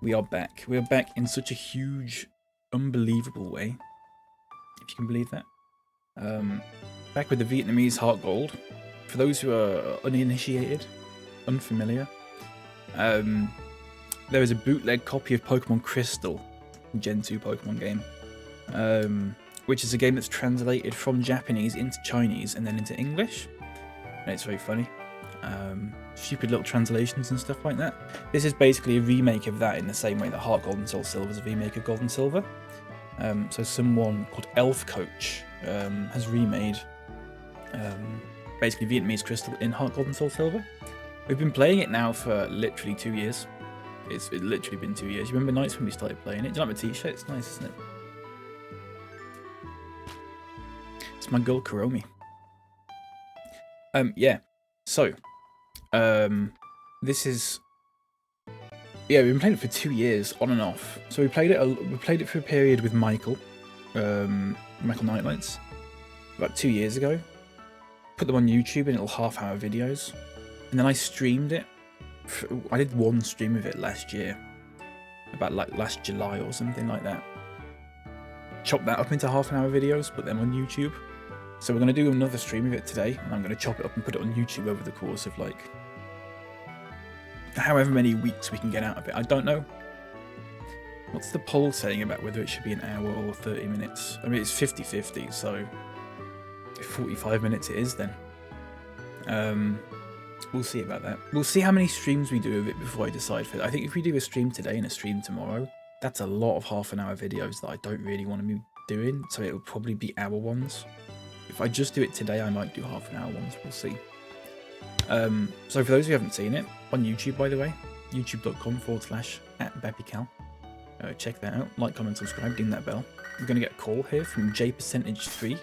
We are back. We are back in such a huge, unbelievable way. If you can believe that. Back with the Vietnamese Heart Gold. For those who are uninitiated, unfamiliar, there is a bootleg copy of Pokemon Crystal, Gen 2 Pokemon game, which is a game that's translated from Japanese into Chinese and then into English. And it's very funny. Stupid little translations and stuff like that. This is basically a remake of that in the same way that Heart Gold and Soul Silver is a remake of Gold and Silver. So someone called Elf Coach has remade basically Vietnamese Crystal in Heart Gold and Soul Silver. We've been playing it now for literally 2 years. It's literally been 2 years. You remember nights when we started playing it? Do you like my t-shirt? It's nice, isn't it? It's my girl Kuromi. Yeah. So, this is, yeah, we've been playing it for 2 years on and off. So we played it for a period with Michael, Michael Nightlights, about 2 years ago. Put them on YouTube in little half-hour videos, and then I streamed it. I did one stream of it last year, about like last July or something like that. Chopped that up into half-an-hour videos, put them on YouTube. So we're going to do another stream of it today, and I'm going to chop it up and put it on YouTube over the course of like however many weeks we can get out of it. I don't know. What's the poll saying about whether it should be an hour or 30 minutes? I mean, it's 50-50, so 45 minutes it is then. We'll see about that. We'll see how many streams we do of it before I decide for it. I think if we do a stream today and a stream tomorrow, that's a lot of half-an-hour videos that I don't really want to be doing, so it'll probably be hour ones. If I just do it today, I might do half-an-hour ones. We'll see. So for those who haven't seen it, on YouTube, by the way, youtube.com/@BappyCal. Check that out. Like, comment, subscribe, ding that bell. We're going to get a call here from J%3.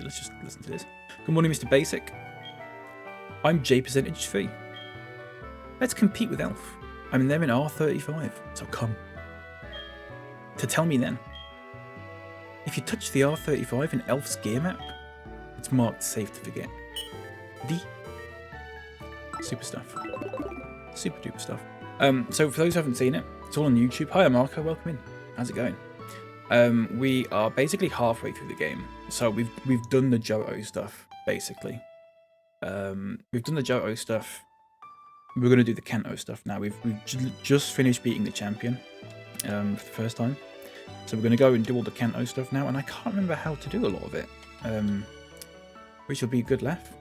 Let's just listen to this. Good morning, Mr. Basic. I'm J%3. Let's compete with Elf. I'm there in R35, so come. To tell me then. If you touch the R35 in Elf's gear map, it's marked safe to forget. Super stuff. Super duper stuff. So for those who haven't seen it, it's all on YouTube. Hi Marco, welcome in. How's it going? We are basically halfway through the game. So we've done the Johto stuff, basically. We've done the Johto stuff. We're going to do the Kanto stuff now. We've just finished beating the champion for the first time. So we're going to go and do all the Kanto stuff now, and I can't remember how to do a lot of it. Which will be a good laugh.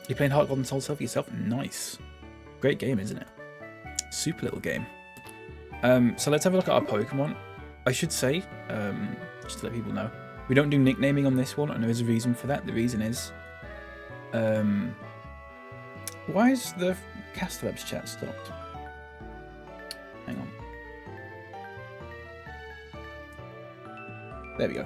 You playing Heart Gold and Soul Silver yourself? Nice. Great game, isn't it? Super little game. So let's have a look at our Pokemon. I should say, just to let people know, we don't do nicknaming on this one, and there is a reason for that. The reason is, why is the Castellabs chat stopped? Hang on. There we go.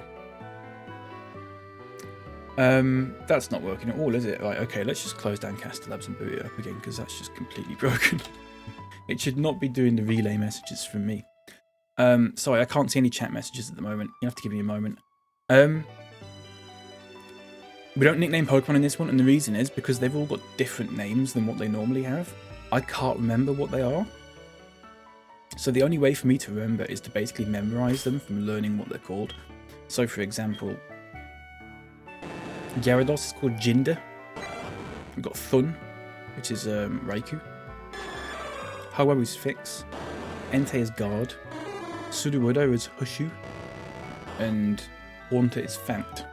That's not working at all, is it? Right, okay, let's just close down Castellabs and boot it up again, because that's just completely broken. It should not be doing the relay messages from me. Sorry, I can't see any chat messages at the moment. You have to give me a moment. We don't nickname Pokemon in this one, and the reason is because they've all got different names than what they normally have. I can't remember what they are. So the only way for me to remember is to basically memorize them from learning what they're called. So for example, Gyarados is called Jinder. We've got Thun, which is Raikou. Hawaii is Fix. Entei is Guard. Sudowoodo is Hushu. And Haunter is Fant.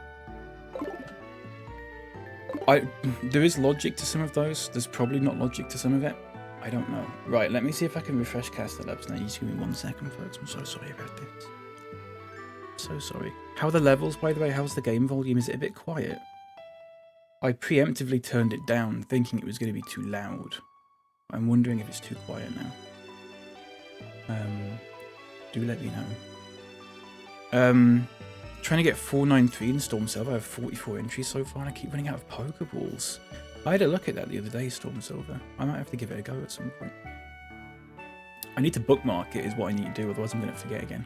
There is logic to some of those. There's probably not logic to some of it. I don't know. Right, let me see if I can refresh Castellabs now. You just give me 1 second, folks. I'm so sorry about this. So sorry. How are the levels, by the way? How's the game volume? Is it a bit quiet? I preemptively turned it down, thinking it was going to be too loud. I'm wondering if it's too quiet now. Do let me know. Trying to get 493 in Storm Silver. I have 44 entries so far, and I keep running out of Pokeballs. I had a look at that the other day, Storm Silver. I might have to give it a go at some point. I need to bookmark it is what I need to do, otherwise I'm going to forget again.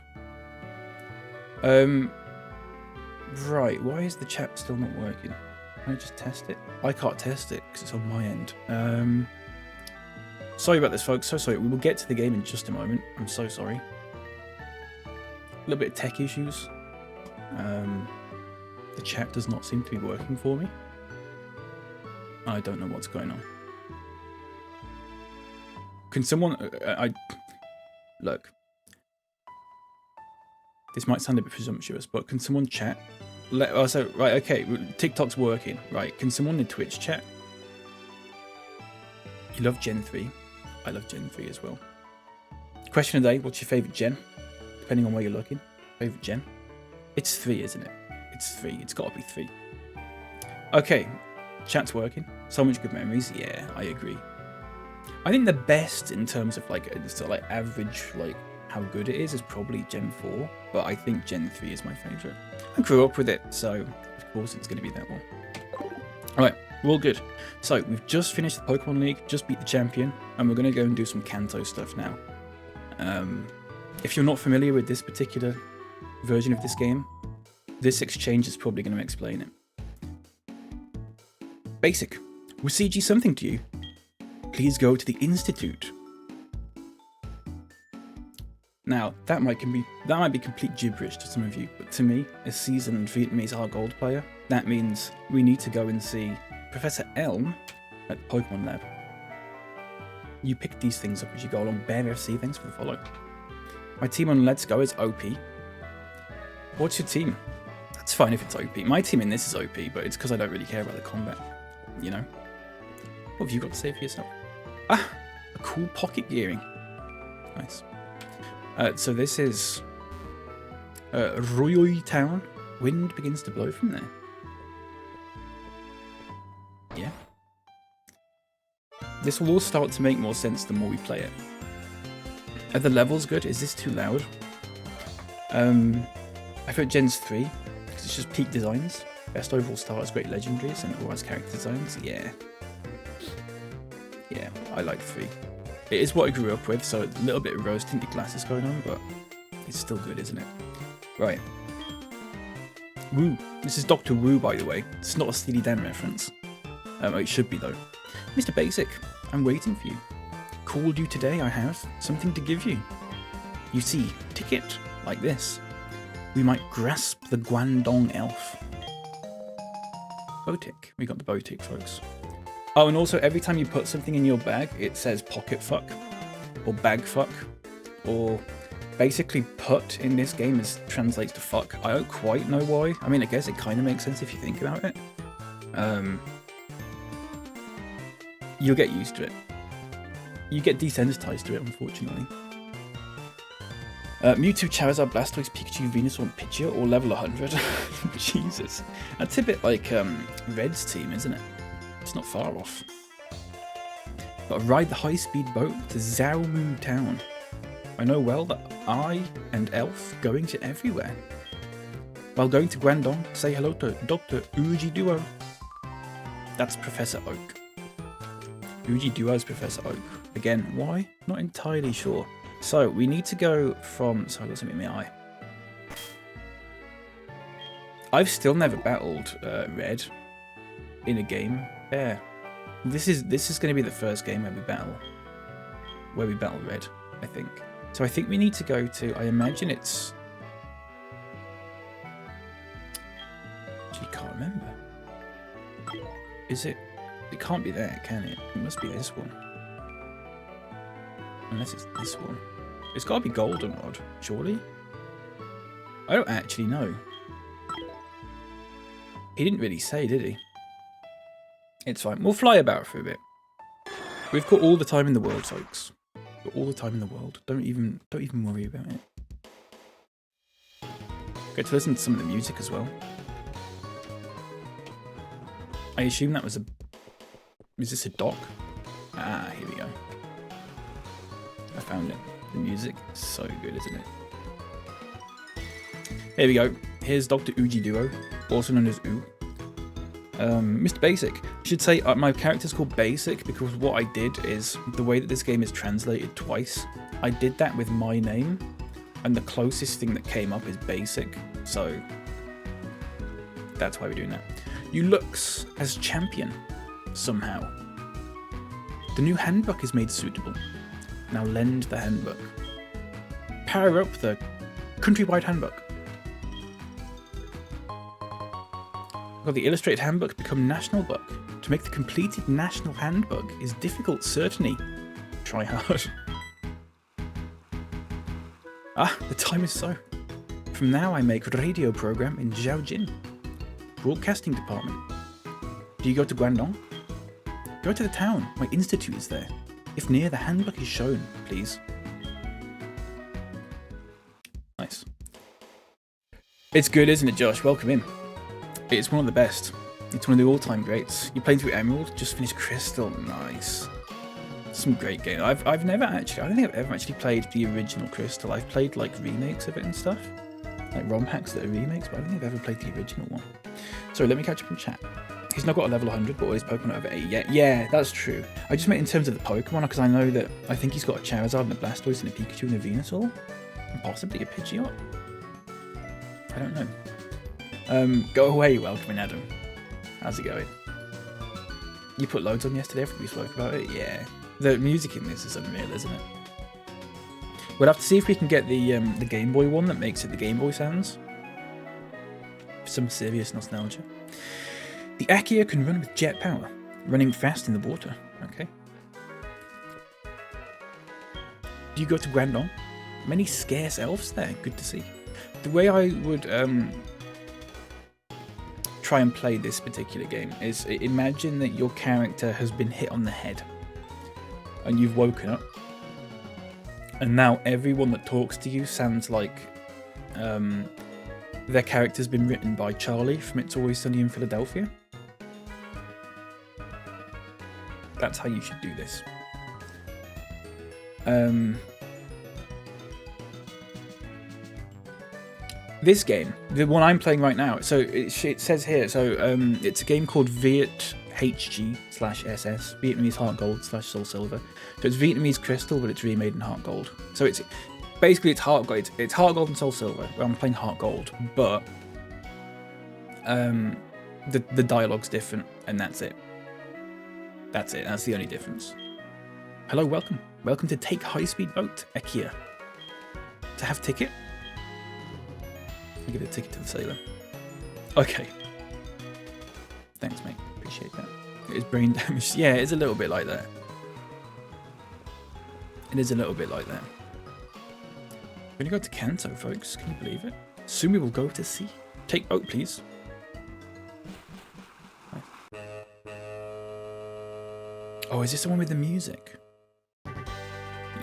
Right, why is the chat still not working? Can I just test it? I can't test it because it's on my end. Sorry about this, folks. So sorry. We will get to the game in just a moment. I'm so sorry. A little bit of tech issues. The chat does not seem to be working for me. I don't know what's going on. Can someone... Look. This might sound a bit presumptuous, but can someone chat? Right, okay, TikTok's working. Right, can someone in Twitch chat? You love Gen 3. I love Gen 3 as well. Question of the day, what's your favourite gen? Depending on where you're looking. Favourite gen? It's 3, isn't it? It's 3. It's got to be 3. Okay, chat's working. So much good memories. Yeah, I agree. I think the best in terms of like average, like how good it is probably Gen 4. But I think Gen 3 is my favourite. I grew up with it, so of course it's going to be that one. Alright, we're all good. So we've just finished the Pokemon League, just beat the champion, and we're going to go and do some Kanto stuff now. If you're not familiar with this particular version of this game, this exchange is probably going to explain it. Basic. Was CG something to you? Please go to the Institute. Now, that might be complete gibberish to some of you, but to me, a seasoned Vietnamese Gold player, that means we need to go and see Professor Elm at the Pokemon Lab. You pick these things up as you go along. Bear FC, thanks for the follow. My team on Let's Go is OP. What's your team? That's fine if it's OP. My team in this is OP, but it's because I don't really care about the combat. You know? What have you got to say for yourself? Ah! A cool pocket gearing. Nice. So this is Royoi Town. Wind begins to blow from there. Yeah. This will all start to make more sense the more we play it. Are the levels good? Is this too loud? I thought Gen's 3, because it's just peak designs. Best overall starters, great legendaries, and all has character designs. Yeah. Yeah, I like 3. It is what I grew up with, so a little bit of rose-tinted glasses going on, but it's still good, isn't it? Right. Woo. This is Dr. Woo, by the way. It's not a Steely Dan reference. It should be, though. Mr. Basic, I'm waiting for you. Called you today, I have something to give you. You see, ticket, like this. We might grasp the Guangdong elf. Botic. We got the Botic, folks. Oh, and also every time you put something in your bag, it says pocket fuck, or bag fuck, or basically put in this game translates to fuck. I don't quite know why. I mean, I guess it kind of makes sense if you think about it. You'll get used to it. You get desensitized to it, unfortunately. Mewtwo, Charizard, Blastoise, Pikachu, Venusaur, and Pidgeot, all level 100. Jesus. That's a bit like Red's team, isn't it? It's not far off. Gotta ride the high-speed boat to Xiaomu Town. I know well that I and Elf going to everywhere. While going to Guangdong, say hello to Dr. Uji Duo. That's Professor Oak. Uji Duo is Professor Oak. Again, why? Not entirely sure. So, we need to go from... Sorry, I got something in my eye. I've still never battled Red in a game. Yeah. This is going to be the first game where we battle Red, I think. So I think we need to go to... I imagine it's... Actually, can't remember. Is it... It can't be there, can it? It must be this one. Unless it's this one. It's got to be Goldenrod, surely? I don't actually know. He didn't really say, did he? It's fine. We'll fly about for a bit. We've got all the time in the world, folks. We've got all the time in the world. Don't even worry about it. Get to listen to some of the music as well. I assume that was a... Is this a dock? Ah, here we go. I found it. The music is so good, isn't it? Here we go. Here's Dr. Uji Duo, also known as U. Mr. Basic. I should say my character's called Basic because what I did is, the way that this game is translated twice, I did that with my name, and the closest thing that came up is Basic, so that's why we're doing that. You looks as champion, somehow. The new handbook is made suitable. Now lend the handbook. Power up the countrywide handbook. Well, the illustrated handbook become national book. To make the completed national handbook is difficult, certainly. Try hard. Ah, the time is so. From now I make radio program in Zhaojin. Broadcasting department. Do you go to Guangdong? Go to the town. My institute is there. If near, the handbook is shown, please. Nice. It's good, isn't it, Josh? Welcome in. It's one of the best. It's one of the all-time greats. You played through Emerald, just finished Crystal. Nice. Some great game. I've never actually, I don't think I've ever actually played the original Crystal. I've played like remakes of it and stuff. Like ROM hacks that are remakes, but I don't think I've ever played the original one. So let me catch up in chat. He's not got a level 100, but all his Pokemon are over 8 yet. Yeah, that's true. I just meant in terms of the Pokemon, because I know that I think he's got a Charizard and a Blastoise and a Pikachu and a Venusaur. And possibly a Pidgeot. I don't know. Go away, welcome, Adam. How's it going? You put loads on yesterday after we spoke about it? Yeah. The music in this is unreal, isn't it? We'll have to see if we can get the Game Boy one that makes it the Game Boy sounds. Some serious nostalgia. The Akea can run with jet power, running fast in the water. Okay. Do you go to Guangdong? Many scarce elves there. Good to see. The way I would try and play this particular game is imagine that your character has been hit on the head and you've woken up, and now everyone that talks to you sounds like their character's been written by Charlie from It's Always Sunny in Philadelphia. That's how you should do this. This game, the one I'm playing right now, so it says here, so it's a game called Viet HG/SS, Vietnamese Heart Gold / Soul Silver. So it's Vietnamese Crystal, but it's remade in Heart Gold. So it's basically it's Heart Gold and Soul Silver. Where I'm playing Heart Gold, but the dialogue's different, and that's it. That's it. That's the only difference. Hello, welcome to Take High Speed Boat Akea. To have ticket. I'll give a ticket to the sailor. Okay. Thanks, mate. Appreciate that. It is brain damage. Yeah, it is a little bit like that. It is a little bit like that. We're gonna go to Kanto, folks. Can you believe it? Soon we will go to sea. Take boat, please. Oh, is this the one with the music?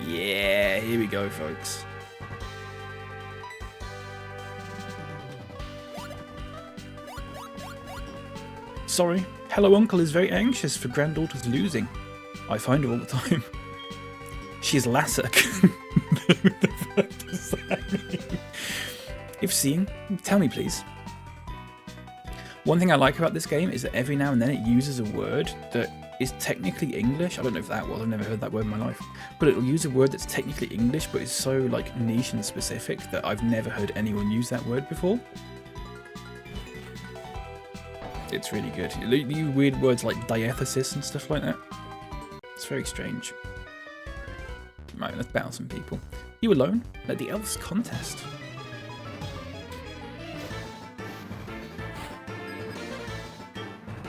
Yeah, here we go, folks. Sorry, Hello Uncle is very anxious for granddaughter's losing. I find her all the time. She's Lassock. What the fuck does that mean? If seeing, tell me please. One thing I like about this game is that every now and then it uses a word that is technically English. I don't know if that was, I've never heard that word in my life. But it'll use a word that's technically English, but is so like niche and specific that I've never heard anyone use that word before. It's really good. You weird words like diathesis and stuff like that. It's very strange. Right, let's battle some people. You alone? At the Elves contest.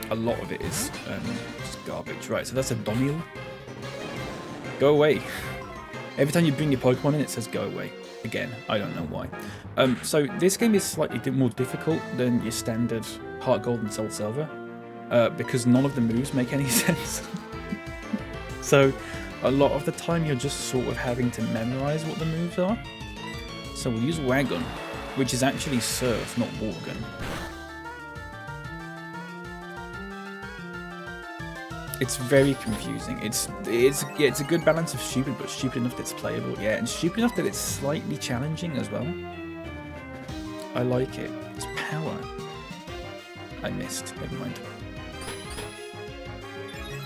A lot of it is just garbage. Right, so that's a Doniel. Go away. Every time you bring your Pokemon in, it says go away. Again, I don't know why. So this game is slightly more difficult than your standard Heart Gold and Soul Silver, because none of the moves make any sense. So a lot of the time you're just sort of having to memorize what the moves are. So we'll use Wagon, which is actually Surf, not Water Gun. It's very confusing. It's a good balance of stupid, but stupid enough that it's playable. Yeah, and stupid enough that it's slightly challenging as well. I like it. It's power. I missed. Never mind.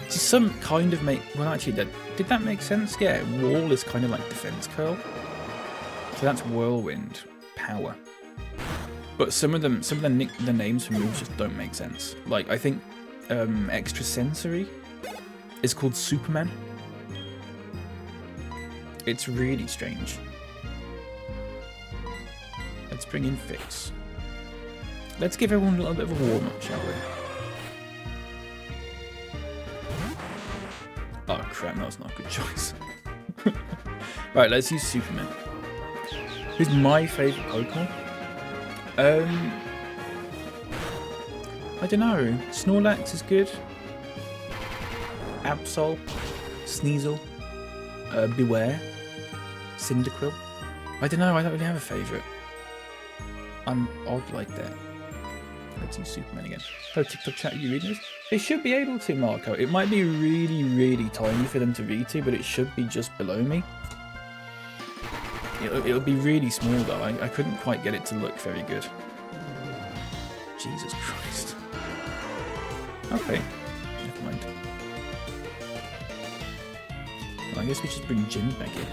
See, some kind of make. Well, actually, did that make sense? Yeah, Wall is kind of like Defense Curl. So that's Whirlwind, power. But some of the names for moves just don't make sense. Like I think Extrasensory is called Superman, It's really strange. Let's bring in Fix. Let's give everyone a little bit of a warm-up, shall we? Oh crap, that was not a good choice. Right, let's use Superman. Who's my favourite Pokemon? I don't know. Snorlax is good. Absol, Sneasel, Beware, Cyndaquil. I don't know, I don't really have a favourite. I'm odd like that. Let's use Superman again. Oh, TikTok chat, are you reading this? They should be able to, Marco. It might be really, really tiny for them to read to, but it should be just below me. It'll be really small though. I couldn't quite get it to look very good. Jesus Christ. Okay, never mind. Well, I guess we should bring Jim back in.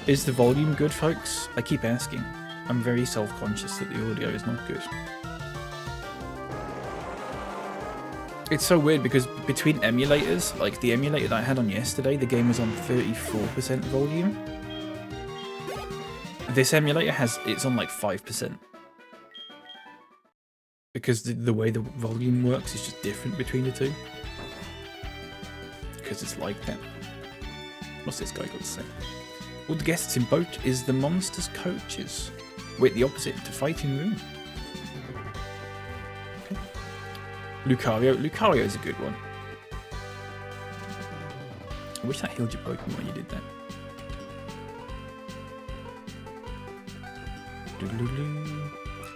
Is the volume good, folks? I keep asking. I'm very self-conscious that the audio is not good. It's so weird because between emulators, like the emulator that I had on yesterday, the game was on 34% volume. This emulator it's on like 5%. Because the way the volume works is just different between the two. Because it's like that. What's this guy got to say? All the guests in boat is the monsters coaches. Wait, the opposite to fighting room. Okay. Lucario. Lucario is a good one. I wish that healed your Pokemon when you did that.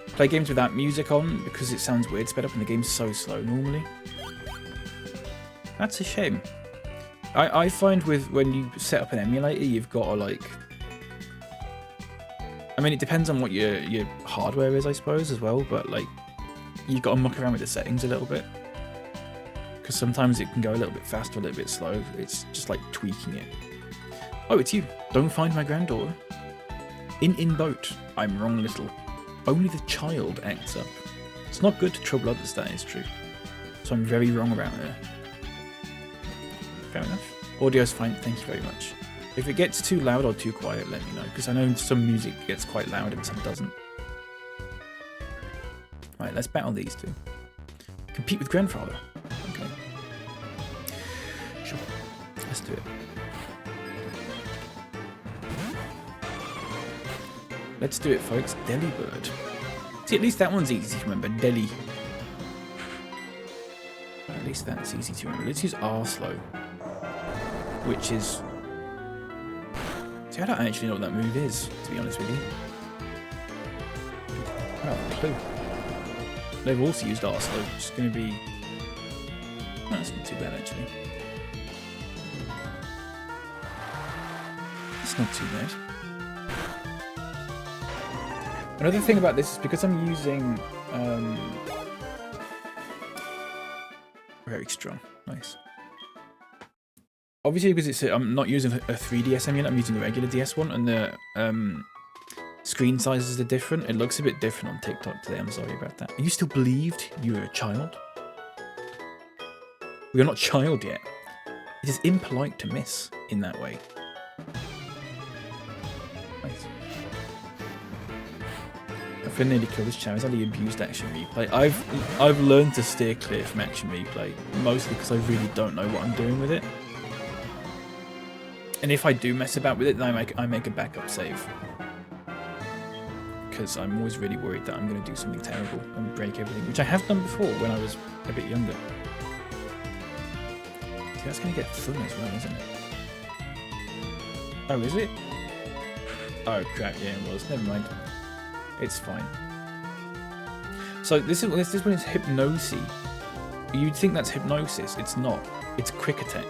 Play games without music on because it sounds weird sped up and the game's so slow normally. That's a shame. I find when you set up an emulator, you've got to like... I mean, it depends on what your hardware is, I suppose, as well, but like, you've got to muck around with the settings a little bit. Because sometimes it can go a little bit fast or a little bit slow. It's just like tweaking it. Oh, it's you. Don't find my granddaughter. In boat. I'm wrong, little. Only the child acts up. It's not good to trouble others, that is true. So I'm very wrong about her. Fair enough. Audio's fine, thank you very much. If it gets too loud or too quiet, let me know, because I know some music gets quite loud and some doesn't. Right, let's battle these two. Compete with grandfather. Okay. Sure. Let's do it. Let's do it, folks. Delibird. See, at least that one's easy to remember. Deli. At least that's easy to remember. Let's use Arslow. Which is... See, I don't actually know what that move is, to be honest with you. I don't have a clue. They've also used Arslow, which is going to be... No, that's not too bad, actually. It's not too bad. Another thing about this is because I'm using... Very strong. Nice. Obviously, because I'm not using a 3DS emulator, I'm using a regular DS one, and the screen sizes are different. It looks a bit different on TikTok today. I'm sorry about that. You still believed you were a child? We are not child yet. It is impolite to miss in that way. Nice. I've been nearly killed this Charizard. He abused action replay. I've learned to steer clear from action replay, mostly because I really don't know what I'm doing with it. And if I do mess about with it, then I make a backup save. Because I'm always really worried that I'm going to do something terrible and break everything, which I have done before when I was a bit younger. See, that's going to get fun as well, isn't it? Oh, is it? Oh crap, yeah it was. Never mind. It's fine. So this one is Hypnosis. You'd think that's Hypnosis. It's not. It's Quick Attack.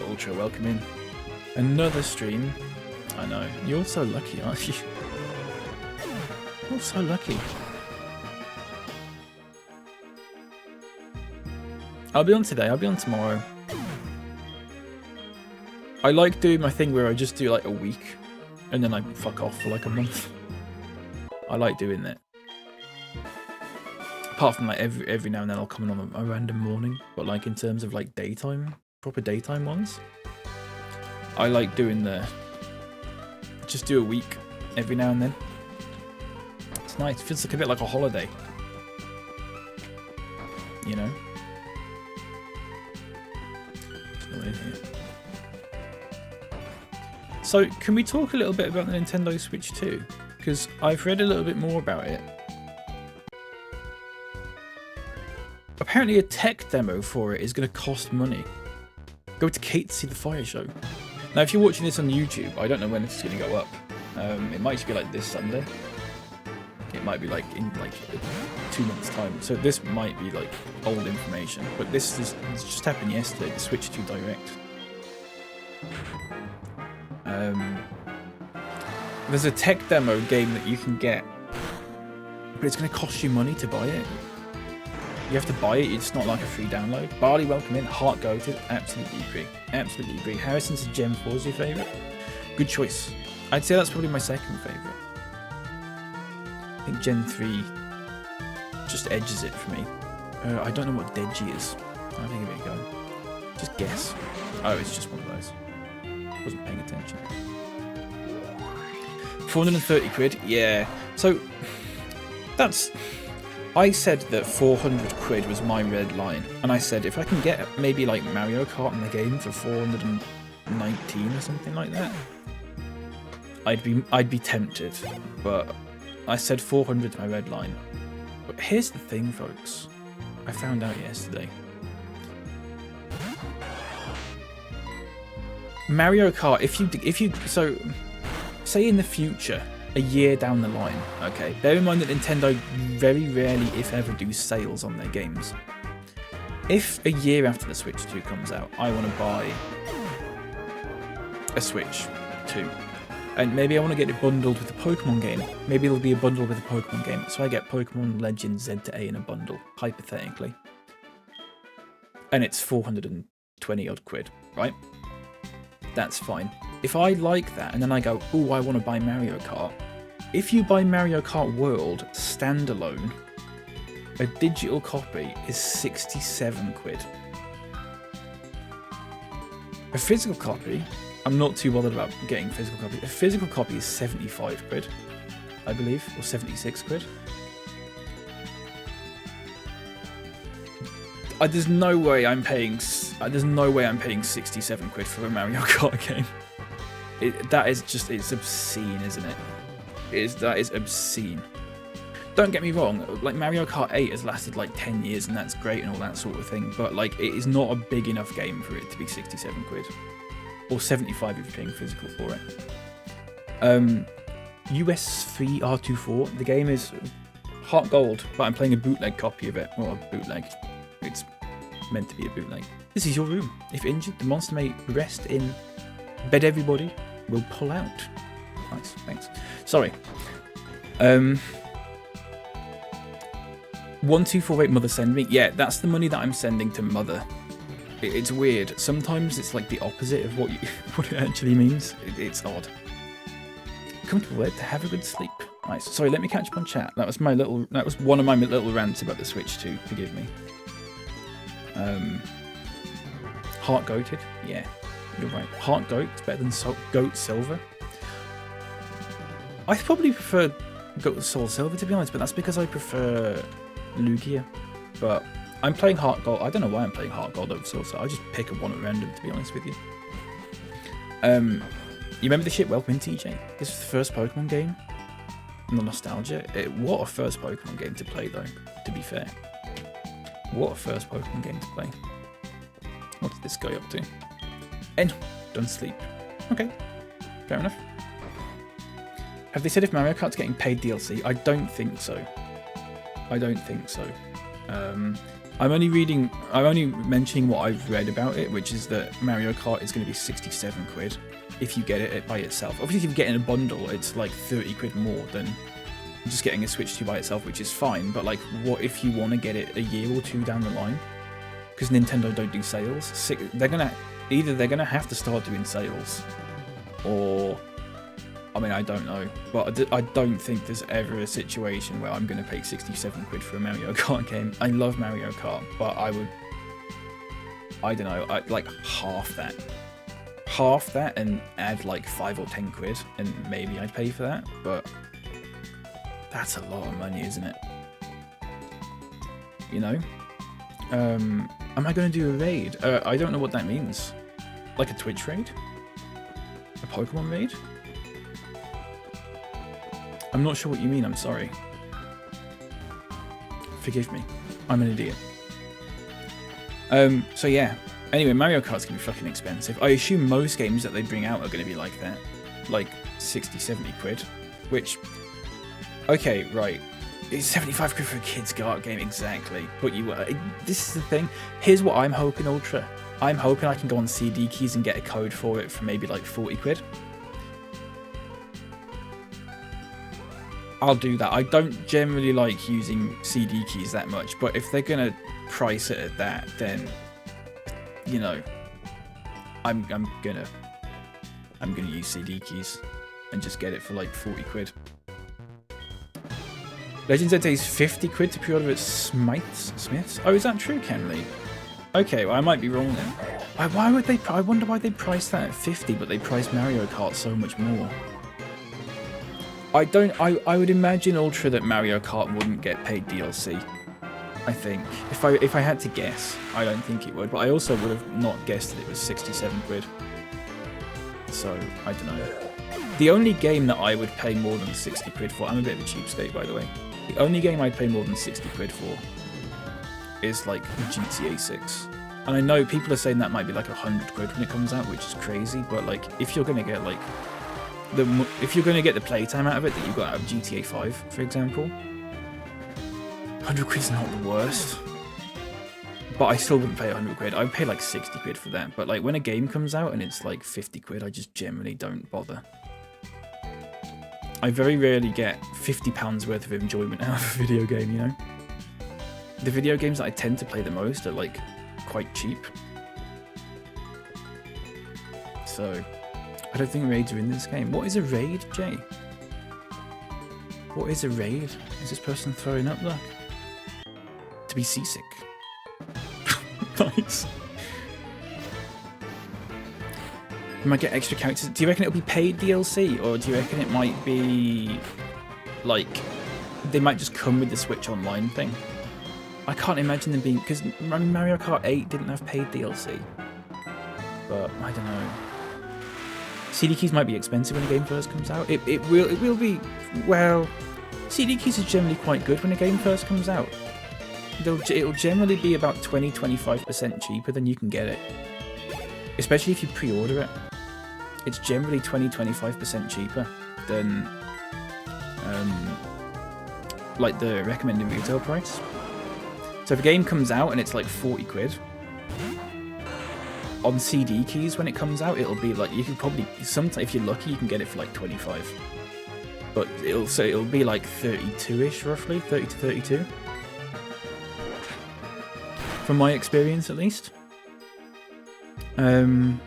Ultra, welcome in. Another stream. I know. You're so lucky, aren't you? You're so lucky. I'll be on today. I'll be on tomorrow. I like doing my thing where I just do like a week and then I fuck off for like a month. I like doing that. Apart from like every now and then I'll come in on a random morning, but like in terms of like daytime, proper daytime ones, I like doing just do a week every now and then. It's nice. It feels like a bit like a holiday, you know. There's no in here. So can we talk a little bit about the Nintendo Switch 2? Because I've read a little bit more about it. Apparently a tech demo for it is going to cost money. Go to Kate to see the fire show. Now if you're watching this on YouTube, I don't know when it's going to go up. It might just be like this Sunday. It might be like in like 2 months time. So this might be like old information. But this just happened yesterday, the Switch 2 Direct. There's a tech demo game that you can get, but it's going to cost you money to buy it. You have to buy it, it's not like a free download. Barley, welcome in. Heart goated, absolutely agree. Absolutely agree. Harrison's Gen 4 is your favourite? Good choice. I'd say that's probably my second favourite. I think Gen 3 just edges it for me. I don't know what Deji is. I'll give it a go. Just guess. Oh, it's just one of those. Wasn't paying attention. 430 quid? Yeah. So, that's... I said that 400 quid was my red line. And I said, if I can get maybe like Mario Kart in the game for 419 or something like that, I'd be tempted. But I said 400 to my red line. But here's the thing, folks. I found out yesterday. Mario Kart, if you so say in the future, a year down the line, okay, bear in mind that Nintendo very rarely, if ever, do sales on their games. If a year after the Switch 2 comes out, I want to buy a Switch 2, and maybe I want to get it bundled with a Pokemon game, maybe it'll be a bundle with a Pokemon game, so I get Pokemon Legends Z to A in a bundle, hypothetically, and it's 420 odd quid, right? That's fine. If I like that and then I go, oh, I want to buy Mario Kart. If you buy Mario Kart World standalone, a digital copy is 67 quid. A physical copy, I'm not too bothered about getting a physical copy. A physical copy is 75 quid, I believe, or 76 quid. There's no way I'm paying 67 quid for a Mario Kart game. That is just, it's obscene, isn't it? That is obscene. Don't get me wrong, like Mario Kart 8 has lasted like 10 years and that's great and all that sort of thing, but like it is not a big enough game for it to be 67 quid. Or 75 if you're paying physical for it. US3 R24, the game is Heart Gold, but I'm playing a bootleg copy of it. Well, a bootleg. It's meant to be a bootleg. This is your room. If injured, the monster may rest in bed. Everybody will pull out. Nice, thanks. Sorry. 1248 Mother send me. Yeah, that's the money that I'm sending to Mother. It's weird. Sometimes it's like the opposite of what it actually means. It's odd. Comfortable bed to have a good sleep. Nice. Sorry, let me catch up on chat. That was one of my little rants about the Switch 2. Forgive me. Heart goated? Yeah, you're right. Heart goat is better than goat silver. I probably prefer goat soul silver, to be honest, but that's because I prefer Lugia. But I'm playing Heart Gold. I don't know why I'm playing Heart Gold over Silver. I just pick up one at random, to be honest with you. You remember the shit? Welcome in, TJ. This was the first Pokemon game. And the nostalgia. What a first Pokemon game to play, though, to be fair. What a first Pokemon game to play. What's this guy up to? Don't sleep. Okay, fair enough. Have they said if Mario Kart's getting paid DLC? I don't think so. I don't think so. I'm only mentioning what I've read about it, which is that Mario Kart is going to be 67 quid if you get it by itself. Obviously, if you get in a bundle, it's like 30 quid more than just getting a Switch 2 by itself, which is fine. But like, what if you want to get it a year or two down the line? Because Nintendo don't do sales. They're gonna have to start doing sales, or I mean, I don't know, but I don't think there's ever a situation where I'm going to pay 67 quid for a Mario Kart game. I love Mario Kart, but I don't know, like half that and add like 5 or 10 quid and maybe I'd pay for that, but that's a lot of money, isn't it? You know? Am I going to do a raid? I don't know what that means. Like a Twitch raid? A Pokemon raid? I'm not sure what you mean, I'm sorry. Forgive me. I'm an idiot. So yeah. Anyway, Mario Kart's gonna be fucking expensive. I assume most games that they bring out are gonna be like that. Like 60, 70 quid. Which, okay, right. It's 75 quid for a kid's kart game, exactly. But this is the thing. Here's what I'm hoping, Ultra. I'm hoping I can go on CD Keys and get a code for it for maybe like 40 quid. I'll do that. I don't generally like using CD keys that much, but if they're gonna price it at that, then you know, I'm gonna use CD keys and just get it for like 40 quid. Legends Ed is 50 quid to pre-order at Smiths. Oh, is that true, Kenley? Okay, well I might be wrong then. Why would they? I wonder why they priced that at 50, but they priced Mario Kart so much more. I would imagine, Ultra, that Mario Kart wouldn't get paid DLC. I think. If I had to guess, I don't think it would. But I also would have not guessed that it was 67 quid. So, I don't know. The only game that I would pay more than 60 quid for, I'm a bit of a cheapskate, by the way. The only game I'd pay more than 60 quid for is like GTA 6. And I know people are saying that might be like 100 quid when it comes out, which is crazy. But like, if you're going to get like if you're going to get the playtime out of it that you got out of GTA 5, for example, 100 quid's not the worst. But I still wouldn't pay 100 quid. I'd pay like 60 quid for that. But like when a game comes out and it's like 50 quid, I just generally don't bother. I very rarely get £50 worth of enjoyment out of a video game, you know? The video games that I tend to play the most are like quite cheap. So I don't think raids are in this game. What is a raid, Jay? What is a raid? Is this person throwing up, look? To be seasick. Nice. You might get extra characters. Do you reckon it'll be paid DLC? Or do you reckon it might be like they might just come with the Switch Online thing? I can't imagine them being, because Mario Kart 8 didn't have paid DLC. But I don't know. CD keys might be expensive when a game first comes out. It will be, well, CD keys are generally quite good when a game first comes out. It'll generally be about 20-25% cheaper than you can get it. Especially if you pre-order it. It's generally 20-25% cheaper than like the recommended retail price. So if a game comes out and it's like 40 quid, on CD keys when it comes out, it'll be like, you can probably, sometimes if you're lucky, you can get it for like 25. But it'll be like 32-ish roughly, 30 to 32. From my experience, at least. 100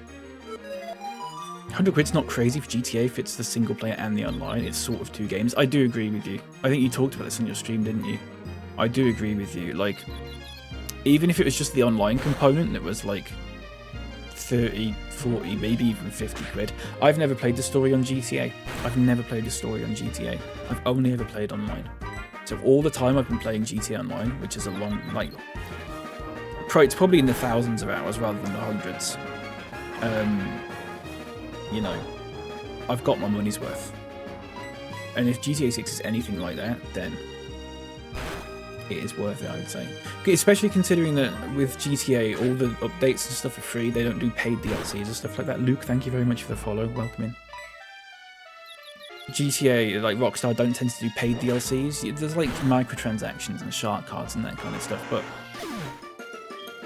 quid's not crazy for GTA if it's the single player and the online. It's sort of two games. I do agree with you. I think you talked about this on your stream, didn't you? I do agree with you. Like, even if it was just the online component that was like 30, 40, maybe even 50 quid. I've never played the story on GTA. I've never played the story on GTA. I've only ever played online. So all the time I've been playing GTA Online, which is a long, like, it's probably in the thousands of hours rather than the hundreds. You know, I've got my money's worth. And if GTA 6 is anything like that, then it is worth it, I would say. Especially considering that with GTA, all the updates and stuff are free. They don't do paid DLCs and stuff like that. Luke, thank you very much for the follow. Welcome in. GTA, like Rockstar, don't tend to do paid DLCs. There's like microtransactions and shark cards and that kind of stuff, but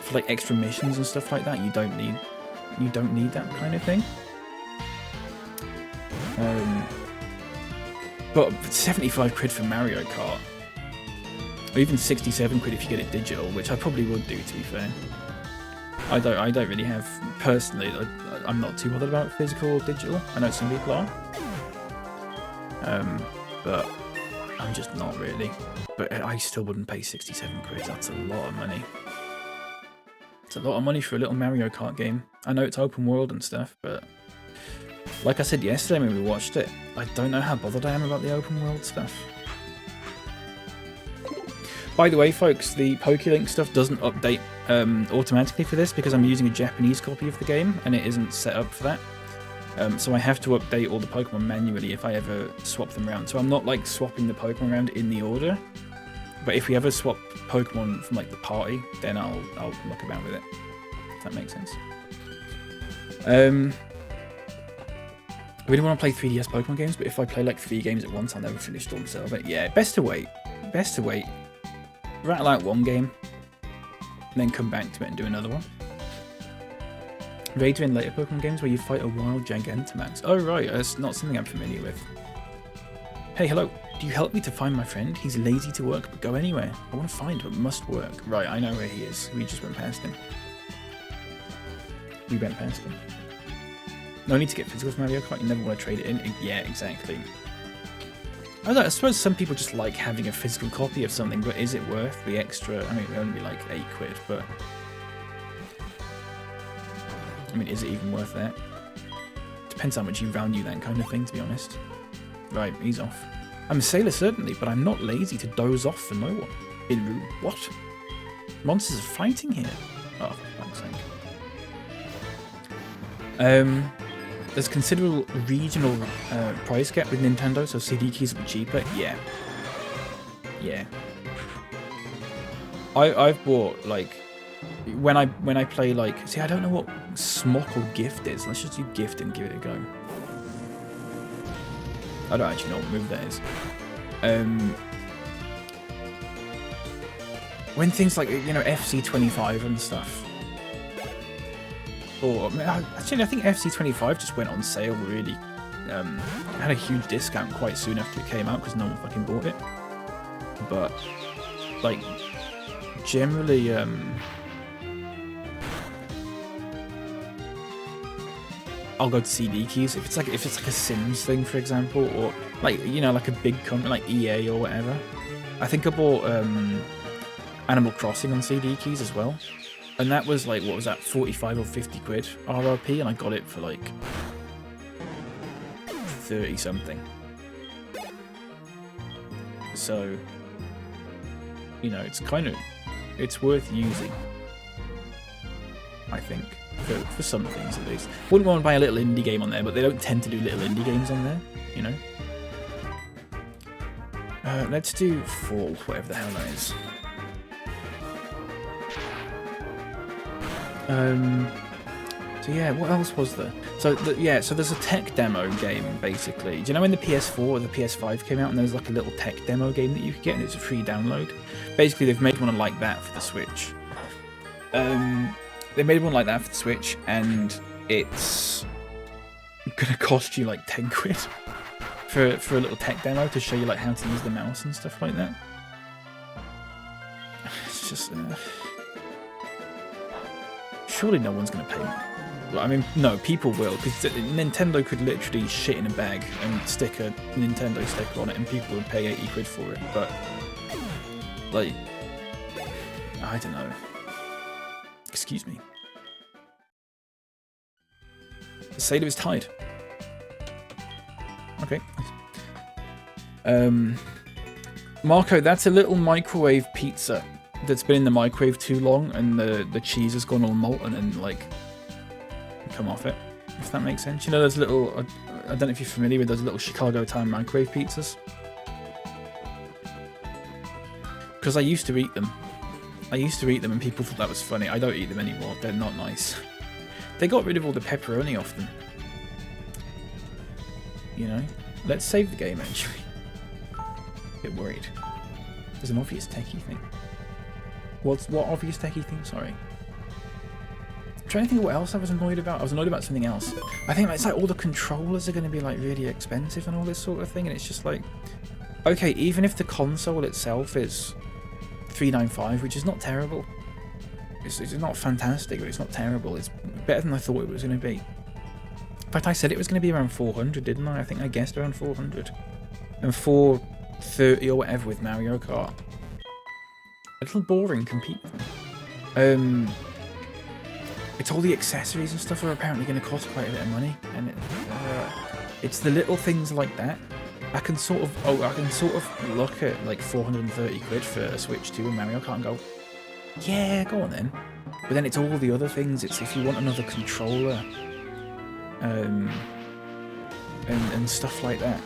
for like extra missions and stuff like that, you don't need that kind of thing. But 75 quid for Mario Kart, or even 67 quid if you get it digital, which I probably would do, to be fair. I don't really have, personally, I'm not too bothered about physical or digital. I know some people are. but I'm just not really. But I still wouldn't pay 67 quid. That's a lot of money. It's a lot of money for a little Mario Kart game. I know it's open world and stuff, but like I said yesterday when we watched it, I don't know how bothered I am about the open world stuff. By the way, folks, the PokeLink stuff doesn't update automatically for this because I'm using a Japanese copy of the game and it isn't set up for that. So I have to update all the Pokemon manually if I ever swap them around. So I'm not like swapping the Pokemon around in the order, but if we ever swap Pokemon from like the party, then I'll muck about with it. If that makes sense. I really want to play 3DS Pokemon games, but if I play like 3 games at once, I'll never finish Storm Silver. Yeah, best to wait. Best to wait. Rattle out one game, and then come back to it and do another one. Raider in later Pokemon games where you fight a wild Gigantamax. Oh right, that's not something I'm familiar with. Hey, hello. Do you help me to find my friend? He's lazy to work, but go anywhere. I want to find him, but must work. Right, I know where he is. We just went past him. We went past him. No need to get physical from Mario Kart. You never want to trade it in. Yeah, exactly. I suppose some people just like having a physical copy of something, but is it worth the extra? I mean, it would only be like 8 quid, but I mean, is it even worth that? Depends how much you value that kind of thing, to be honest. Right, he's off. I'm a sailor, certainly, but I'm not lazy to doze off for no one. What? Monsters are fighting here. Oh, for fuck's sake. There's considerable regional price gap with Nintendo, so CD keys will be cheaper. Yeah. Yeah. I've bought, like, when I play, like, see, I don't know what Smock or Gift is. Let's just do Gift and give it a go. I don't actually know what move that is. When things like, you know, FC25 and stuff. Or, actually, I think FC25 just went on sale, really. Had a huge discount quite soon after it came out because no one fucking bought it. But, like, generally, I'll go to CD keys if it's like a Sims thing, for example, or like, you know, like a big company like EA or whatever. I think I bought Animal Crossing on CD keys as well. And that was like, what was that, 45 or 50 quid RRP, and I got it for like 30 something. So, you know, it's worth using, I think, for some things at least. Wouldn't want to buy a little indie game on there, but they don't tend to do little indie games on there, you know. Let's do Fall, whatever the hell that is. So yeah, what else was there? So so there's a tech demo game, basically. Do you know when the PS4 or the PS5 came out and there was like a little tech demo game that you could get and it's a free download? Basically, they've made one like that for the Switch. They made one like that for the Switch, and it's gonna cost you like 10 quid for a little tech demo to show you like how to use the mouse and stuff like that. It's just surely no one's gonna pay me. Well, I mean, no, people will, because Nintendo could literally shit in a bag and stick a Nintendo sticker on it, and people would pay 80 quid for it. But like, I don't know. Excuse me. The sailor is tied. Okay. Marco, that's a little microwave pizza that's been in the microwave too long, and the cheese has gone all molten and like come off it. If that makes sense. You know those little, I don't know if you're familiar with those little Chicago time microwave pizzas. Because I used to eat them. And people thought that was funny. I don't eat them anymore. They're not nice. They got rid of all the pepperoni off them. You know? Let's save the game, actually. A bit worried. There's an obvious techie thing. What obvious techie thing? Sorry. I'm trying to think of what else I was annoyed about. I was annoyed about something else. I think it's like all the controllers are going to be like really expensive and all this sort of thing. And it's just like, okay, even if the console itself is $395, which is not terrible. It's not fantastic, but it's not terrible. It's better than I thought it was going to be. In fact, I said it was going to be around 400, didn't I? I think I guessed around 400. and 430 or whatever with Mario Kart. A little boring compete with them. It's all the accessories and stuff are apparently going to cost quite a bit of money, and it's the little things like that. I can sort of look at like 430 quid for a Switch 2 and Mario Kart and go, yeah, go on then. But then it's all the other things. It's if you want another controller, and stuff like that.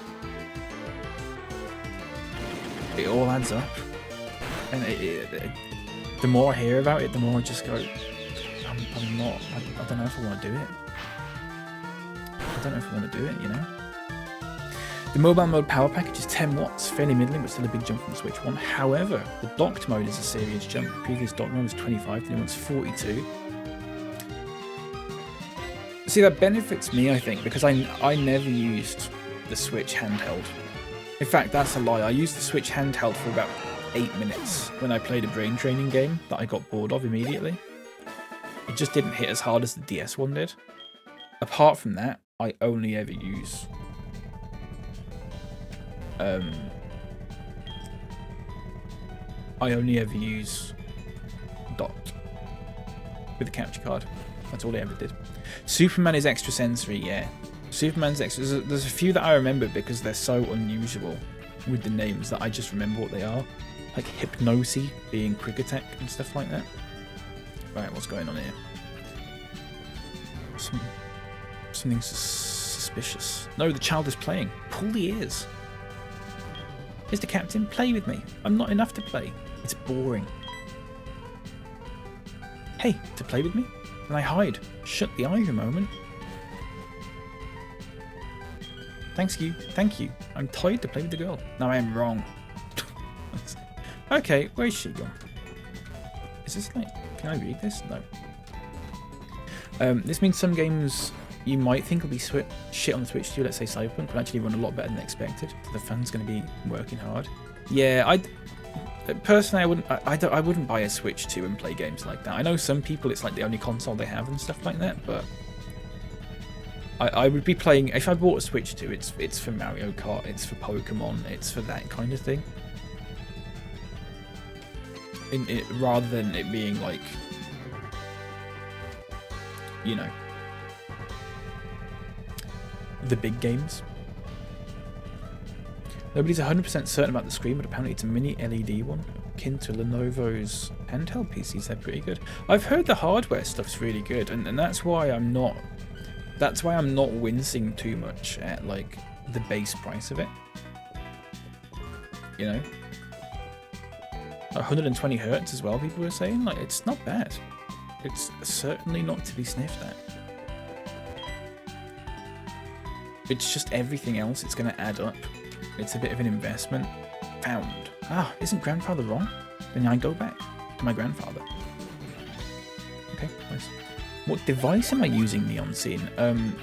It all adds up, and the more I hear about it, the more I just go, I don't know if I want to do it. I don't know if I want to do it, you know? The mobile mode power package is 10 watts, fairly middling, but still a big jump from the Switch 1. However, the docked mode is a serious jump. The previous docked mode was 25, the new one's 42. See, that benefits me, I think, because I never used the Switch handheld. In fact, that's a lie. I used the Switch handheld for about 8 minutes when I played a brain training game that I got bored of immediately. It just didn't hit as hard as the DS one did. Apart from that, I only ever use docked with the capture card. That's all I ever did. Superman is extra sensory, yeah. Superman's extra. There's a few that I remember because they're so unusual with the names that I just remember what they are. Like Hypnosis being Quick Attack and stuff like that. Right, what's going on here? Something suspicious. No, the child is playing. Pull the ears. Mr. Captain, play with me. I'm not enough to play. It's boring. Hey, to play with me? Then I hide. Shut the eye a moment. Thank you. I'm tired to play with the girl. No, I am wrong. Okay, where's she gone? Is this like... Can I read this? No. This means some games you might think will be shit on the Switch 2, let's say Cyberpunk, will actually run a lot better than expected. So the fans going to be working hard. Yeah, personally, I wouldn't buy a Switch 2 and play games like that. I know some people it's like the only console they have and stuff like that, but I would be playing, if I bought a Switch 2, it's for Mario Kart, it's for Pokémon, it's for that kind of thing. Rather than it being like, you know, the big games. Nobody's 100% certain about the screen, but apparently it's a mini LED one, akin to Lenovo's handheld PCs. They're pretty good. I've heard the hardware stuff's really good, and that's why I'm not wincing too much at like the base price of it. You know, 120 hertz as well. People were saying like it's not bad. It's certainly not to be sniffed at. It's just everything else. It's going to add up. It's a bit of an investment. Found. Ah, isn't grandfather wrong? Then I go back to my grandfather. Okay, nice. What device am I using, Neon Scene?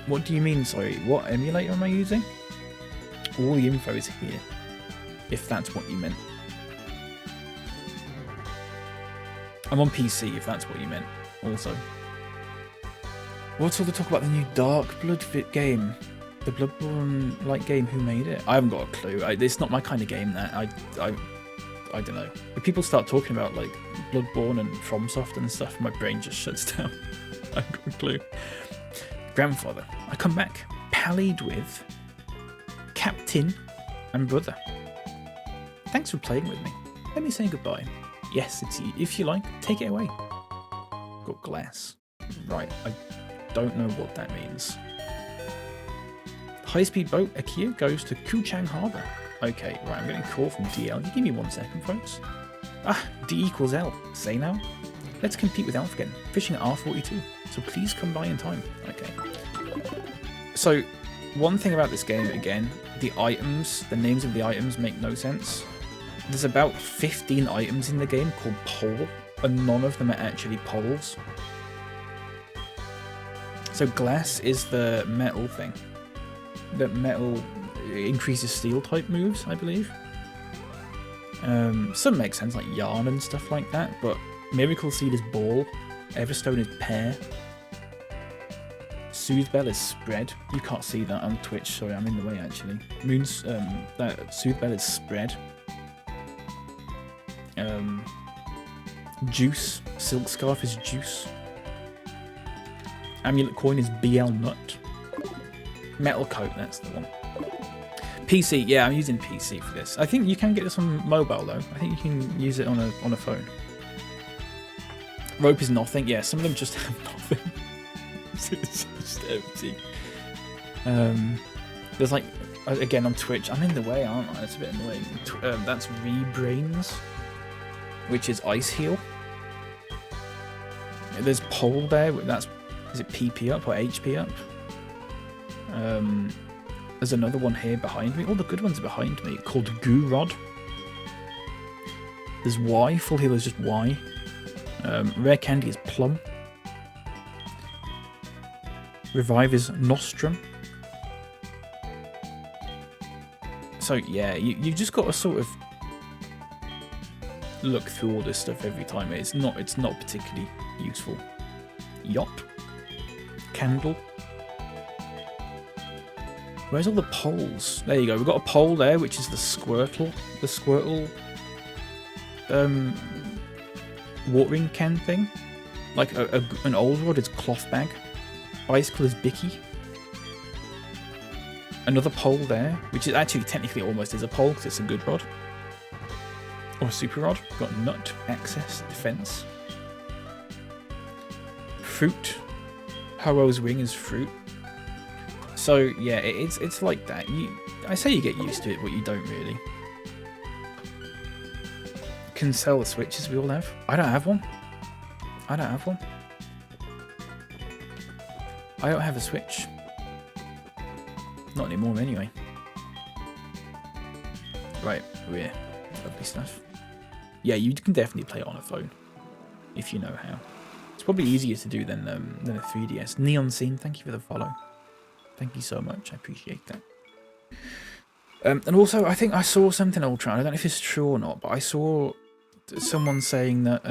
What do you mean, sorry? What emulator am I using? All the info is here, if that's what you meant. I'm on PC, if that's what you meant, also. What's all the talk about the new Dark Blood game? The Bloodborne-like game, who made it? I haven't got a clue. It's not my kind of game, that. I don't know. If people start talking about, like, Bloodborne and FromSoft and stuff, my brain just shuts down. I haven't got a clue. Grandfather. I come back, pallied with Captain and Brother. Thanks for playing with me. Let me say goodbye. Yes, it's if you like, take it away. Got glass. Right, I don't know what that means. High speed boat Akea goes to KOUCHANG Harbour. Okay, right, I'm getting a call from DL. You give me 1 second, folks. Ah, D equals L. Say now. Let's compete with Alf again. Fishing at R42. So please come by in time. Okay. So, one thing about this game, again, the items, the names of the items make no sense. There's about 15 items in the game called pole, and none of them are actually poles. So glass is the metal thing. The metal increases steel type moves, I believe. Some make sense, like yarn and stuff like that, but Miracle Seed is ball, Everstone is pear, Soothbell is spread. You can't see that on Twitch. Sorry, I'm in the way actually. Moon's that Soothbell is spread. Juice. Silk Scarf is juice. Amulet Coin is BL Nut. Metal Coat, that's the one. PC, yeah, I'm using PC for this. I think you can get this on mobile though. I think you can use it on a phone. Rope is nothing. Yeah, some of them just have nothing. It's just empty. There's like, again on Twitch, I'm in the way, aren't I? That's a bit annoying. That's Rebrains, which is Ice Heal. There's Pole there. Is it PP up or HP up? There's another one here behind me. All the good ones are behind me. Called Goo Rod. There's Y. Full heal is just Y. Rare candy is Plum. Revive is Nostrum. So yeah, you just got to sort of look through all this stuff every time. It's not particularly useful. Yacht. Candle. Where's all the poles? There you go. We've got a pole there, which is the Squirtle. The Squirtle watering can thing. Like an old rod is Cloth Bag. Bicycle is Bicky. Another pole there, which is actually technically almost is a pole because it's a good rod. Or a super rod. We've got Nut, Access, Defense. Fruit. Harrow's Wing is fruit. So yeah, it's like that. I say you get used to it, but you don't really. Can sell the switches we all have. I don't have one. I don't have one. I don't have a Switch. Not anymore anyway. Right, we're here. Lovely stuff. Yeah, you can definitely play it on a phone. If you know how. It's probably easier to do than a 3DS. Neon Scene, thank you for the follow. Thank you so much, I appreciate that. And also, I think I saw something, Ultron, I don't know if it's true or not, but I saw someone saying that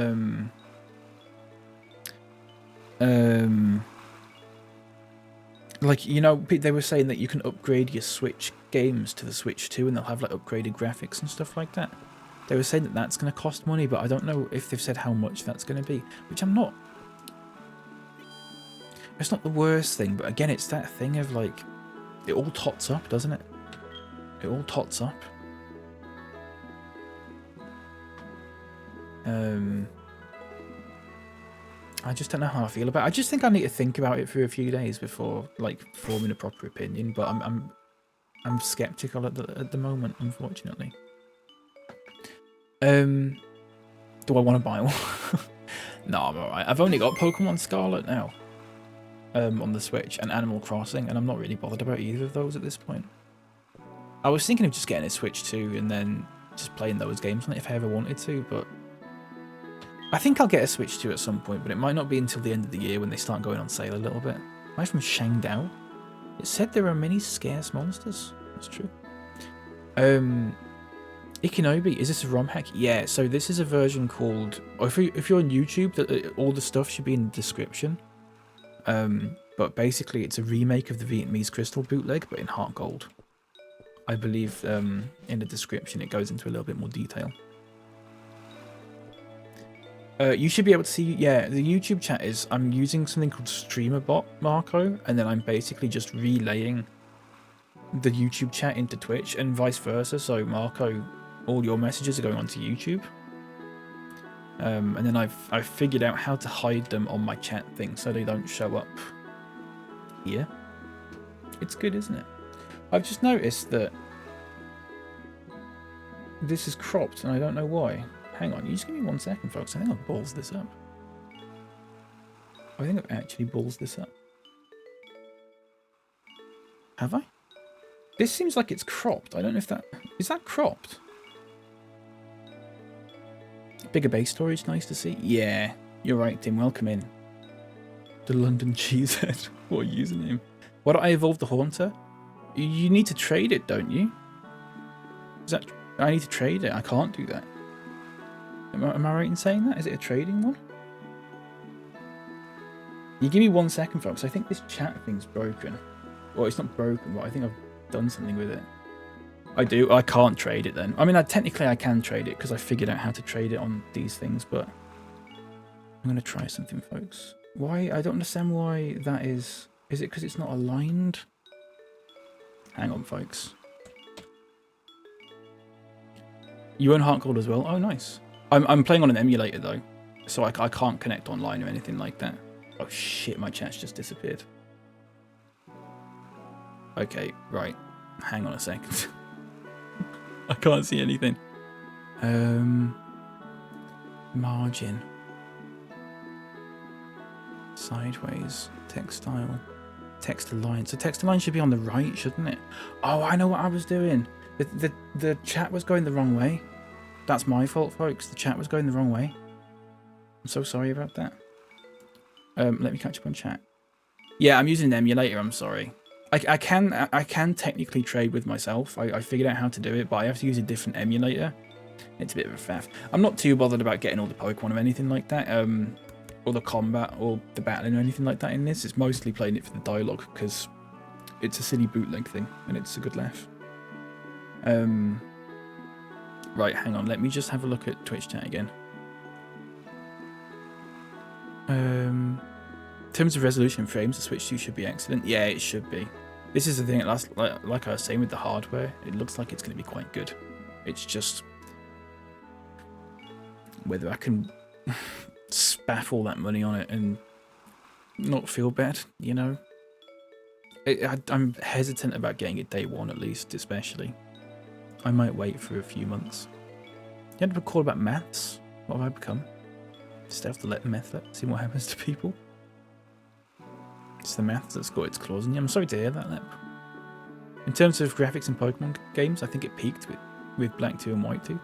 like, you know, they were saying that you can upgrade your Switch games to the Switch 2 and they'll have like upgraded graphics and stuff like that. They were saying that that's going to cost money, but I don't know if they've said how much that's going to be, which I'm not. It's not the worst thing, but again, it's that thing of like, it all tots up, doesn't it? It all tots up. I just don't know how I feel about it. I just think I need to think about it for a few days before like forming a proper opinion. But I'm skeptical at the moment, unfortunately. Do I want to buy one? No, I'm alright. I've only got Pokemon Scarlet now. On the Switch and Animal Crossing, and I'm not really bothered about either of those at this point. I was thinking of just getting a Switch 2 and then just playing those games on it if I ever wanted to, but I think I'll get a Switch 2 at some point, but it might not be until the end of the year when they start going on sale a little bit. Am I from Shangdao? It said there are many scarce monsters. That's true. Ikinobi, is this a ROM hack? Yeah, so this is a version called, or if you're on YouTube, all the stuff should be in the description. But basically it's a remake of the Vietnamese Crystal bootleg, but in Heart Gold. I believe in the description it goes into a little bit more detail. You should be able to see, yeah, the YouTube chat is, I'm using something called StreamerBot, Marco, and then I'm basically just relaying the YouTube chat into Twitch and vice versa. So Marco, all your messages are going onto YouTube. And then I've figured out how to hide them on my chat thing so they don't show up here. It's good, isn't it? I've just noticed that this is cropped and I don't know why. Hang on, you just give me 1 second, folks. I think I've balls this up. I think I've actually balls this up. Have I? This seems like it's cropped. I don't know if that... Is that cropped? Bigger base storage, nice to see. Yeah, you're right, Tim. Welcome in. The London Cheesehead. What a username. Why don't I evolve the Haunter? You need to trade it, don't you? Is that... I need to trade it. I can't do that. Am I right in saying that? Is it a trading one? You give me 1 second, folks. I think this chat thing's broken. Well, it's not broken, but I think I've done something with it. I do. I can't trade it then. I mean, technically I can trade it because I figured out how to trade it on these things, but I'm going to try something, folks. Why? I don't understand why that is. Is it because it's not aligned? Hang on, folks. You own Heart Gold as well? Oh, nice. I'm playing on an emulator, though, so I can't connect online or anything like that. Oh, shit, my chat's just disappeared. Okay, right. Hang on a second. I can't see anything. Margin. Sideways. Textile. Text align. So text align should be on the right, shouldn't it? Oh, I know what I was doing. The chat was going the wrong way. That's my fault, folks. The chat was going the wrong way. I'm so sorry about that. Let me catch up on chat. Yeah, I'm using an emulator. I'm sorry. I can technically trade with myself. I figured out how to do it, but I have to use a different emulator. It's a bit of a faff. I'm not too bothered about getting all the Pokemon or anything like that, or the combat or the battling or anything like that in this. It's mostly playing it for the dialogue because it's a silly bootleg thing and it's a good laugh. Right, hang on. Let me just have a look at Twitch chat again. In terms of resolution frames, the Switch 2 should be excellent. Yeah, it should be. This is the thing, like I was saying with the hardware, it looks like it's going to be quite good. It's just whether I can spaff all that money on it and not feel bad, you know? I'm hesitant about getting it day one at least, especially. I might wait for a few months. You had to call about maths? What have I become? Just have to let the math up, see what happens to people. It's the math that's got its claws in you. I'm sorry to hear that, Lep. In terms of graphics in Pokemon games, I think it peaked with Black 2 and White 2.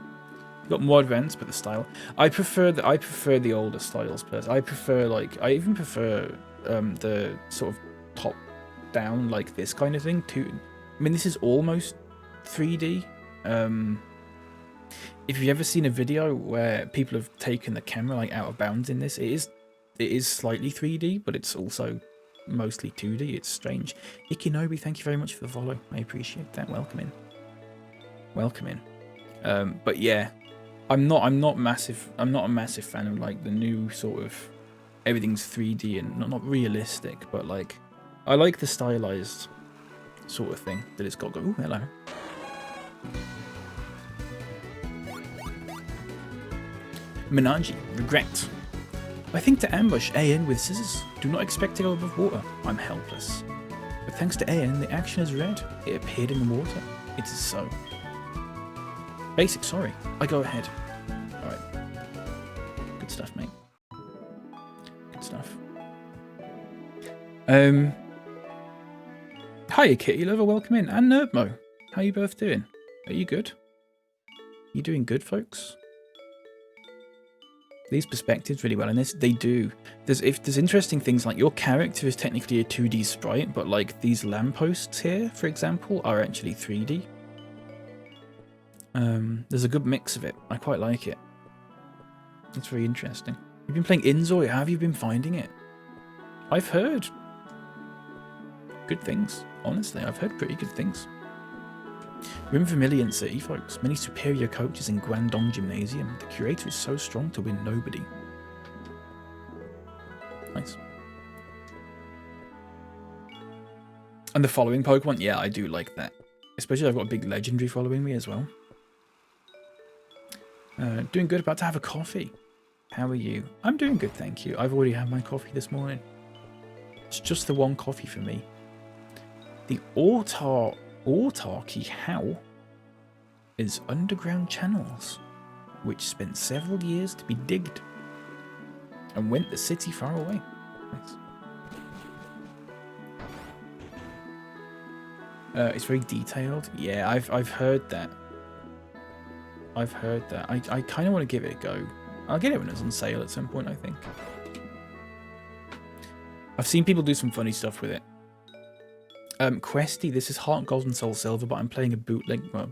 It got more advanced, but the style. I prefer the older styles. I even prefer the sort of top down like this kind of thing too. I mean, this is almost 3D. If you've ever seen a video where people have taken the camera like out of bounds in this, it is slightly 3D, but it's also mostly 2D. It's strange. Ikinobi, thank you very much for the follow. I appreciate that. Welcome in. Welcome in. But yeah, I'm not a massive fan of like the new sort of everything's 3D and not realistic, but like I like the stylized sort of thing that it's got. Oh, hello. Menage, regret. I think to ambush AN with scissors. Do not expect to go above water. I'm helpless. But thanks to AN, the action is red. It appeared in the water. It is so. Basic, sorry. I go ahead. Alright. Good stuff, mate. Good stuff. Hiya, Kitty Lover, welcome in. And Nerdmo. How you both doing? Are you good? You doing good, folks? These perspectives really well in this. They do. There's interesting things like your character is technically a 2D sprite, but like these lampposts here, for example, are actually 3D. There's a good mix of it. I quite like it. It's very interesting. You've been playing Inzoi. How have you been finding it? I've heard good things. Honestly, I've heard pretty good things. Room Vermilion City, folks. Many superior coaches in Guangdong Gymnasium. The curator is so strong to win nobody. Nice. And the following Pokemon, yeah, I do like that. Especially I've got a big legendary following me as well. Doing good, about to have a coffee. How are you? I'm doing good, thank you. I've already had my coffee this morning. It's just the one coffee for me. The autarky how is underground channels, which spent several years to be digged and went the city far away. Nice. It's very detailed. Yeah, I've heard that. I've heard that. I kind of want to give it a go. I'll get it when it's on sale at some point, I think. I've seen people do some funny stuff with it. Questy, this is Heart Gold and Soul Silver, but I'm playing a bootleg, well,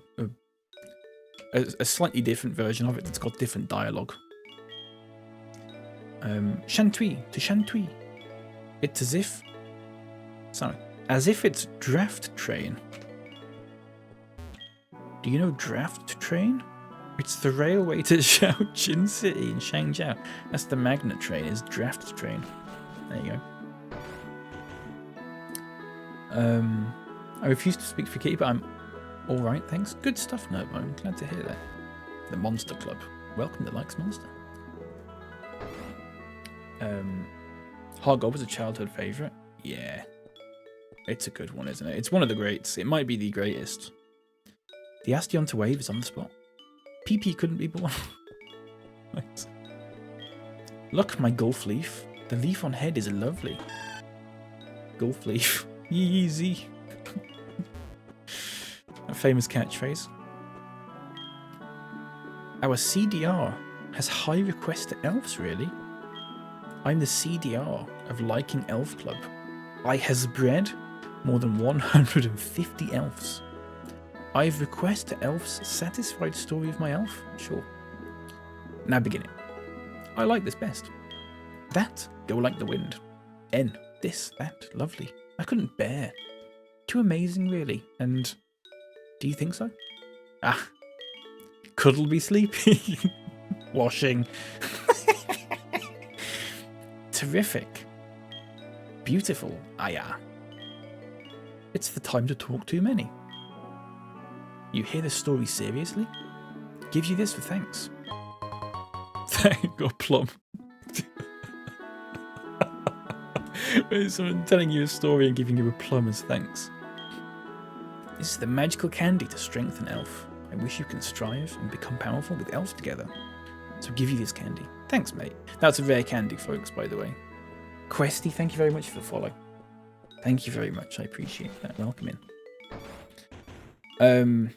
a slightly different version of it that's got different dialogue. Shantui to Shantui. It's as if... Sorry. As if it's draft train. Do you know draft train? It's the railway to Shaoqing City in Shangzhou. That's the magnet train, is draft train. There you go. I refuse to speak for Kitty, but I'm alright, thanks. Good stuff, Nobo. I'm glad to hear that. The Monster Club. Welcome to Likes Monster. Heart Gold was a childhood favourite. Yeah. It's a good one, isn't it? It's one of the greats. It might be the greatest. The Astion to Wave is on the spot. PP couldn't be born. Nice. Look, my Gulf Leaf. The leaf on head is lovely. Gulf Leaf. Easy. A famous catchphrase. Our CDR has high requests to elves, really. I'm the CDR of Liking Elf Club. I has bred more than 150 elves. I've request to elves satisfied story of my elf. Sure. Now beginning. I like this best. That, go like the wind. N, this, that, lovely. I couldn't bear. Too amazing, really. And do you think so? Ah. Cuddle be sleepy. Washing. Terrific. Beautiful. Ah, yeah. It's the time to talk too many. You hear the story seriously? Gives you this for thanks. Thank God, plum. Someone telling you a story and giving you a plum as thanks. This is the magical candy to strengthen elf. I wish you can strive and become powerful with elves together. So give you this candy. Thanks, mate. That's a rare candy, folks, by the way. Questy, thank you very much for the follow. Thank you very much. I appreciate that. Welcome in.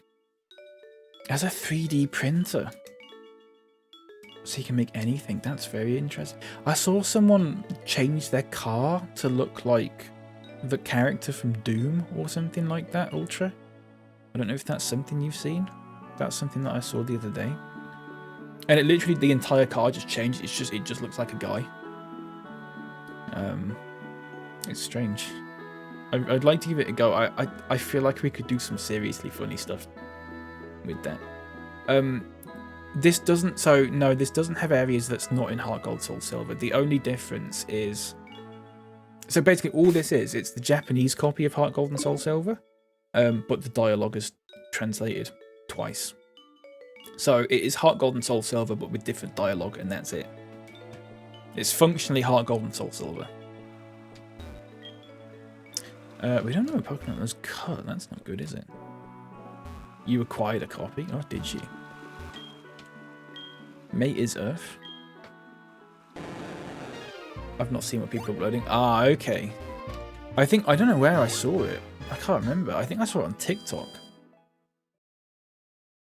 As a 3D printer. So you can make anything. That's very interesting. I saw someone change their car to look like the character from Doom or something like that, Ultra. I don't know if that's something you've seen. That's something that I saw the other day. And it literally, the entire car just changed. It just looks like a guy. It's strange. I'd like to give it a go. I feel like we could do some seriously funny stuff with that. This doesn't have areas that's not in Heart Gold Soul Silver. The only difference is, so basically all this is, it's the Japanese copy of Heart Gold and Soul Silver, but the dialogue is translated twice. So it is Heart Gold and Soul Silver, but with different dialogue, and that's it. It's functionally Heart Gold and Soul Silver. We don't know a Pokemon that was cut. That's not good, is it? You acquired a copy? Oh, did you? Mate is Earth. I've not seen what people are uploading. Ah, okay. I don't know where I saw it. I can't remember. I think I saw it on TikTok.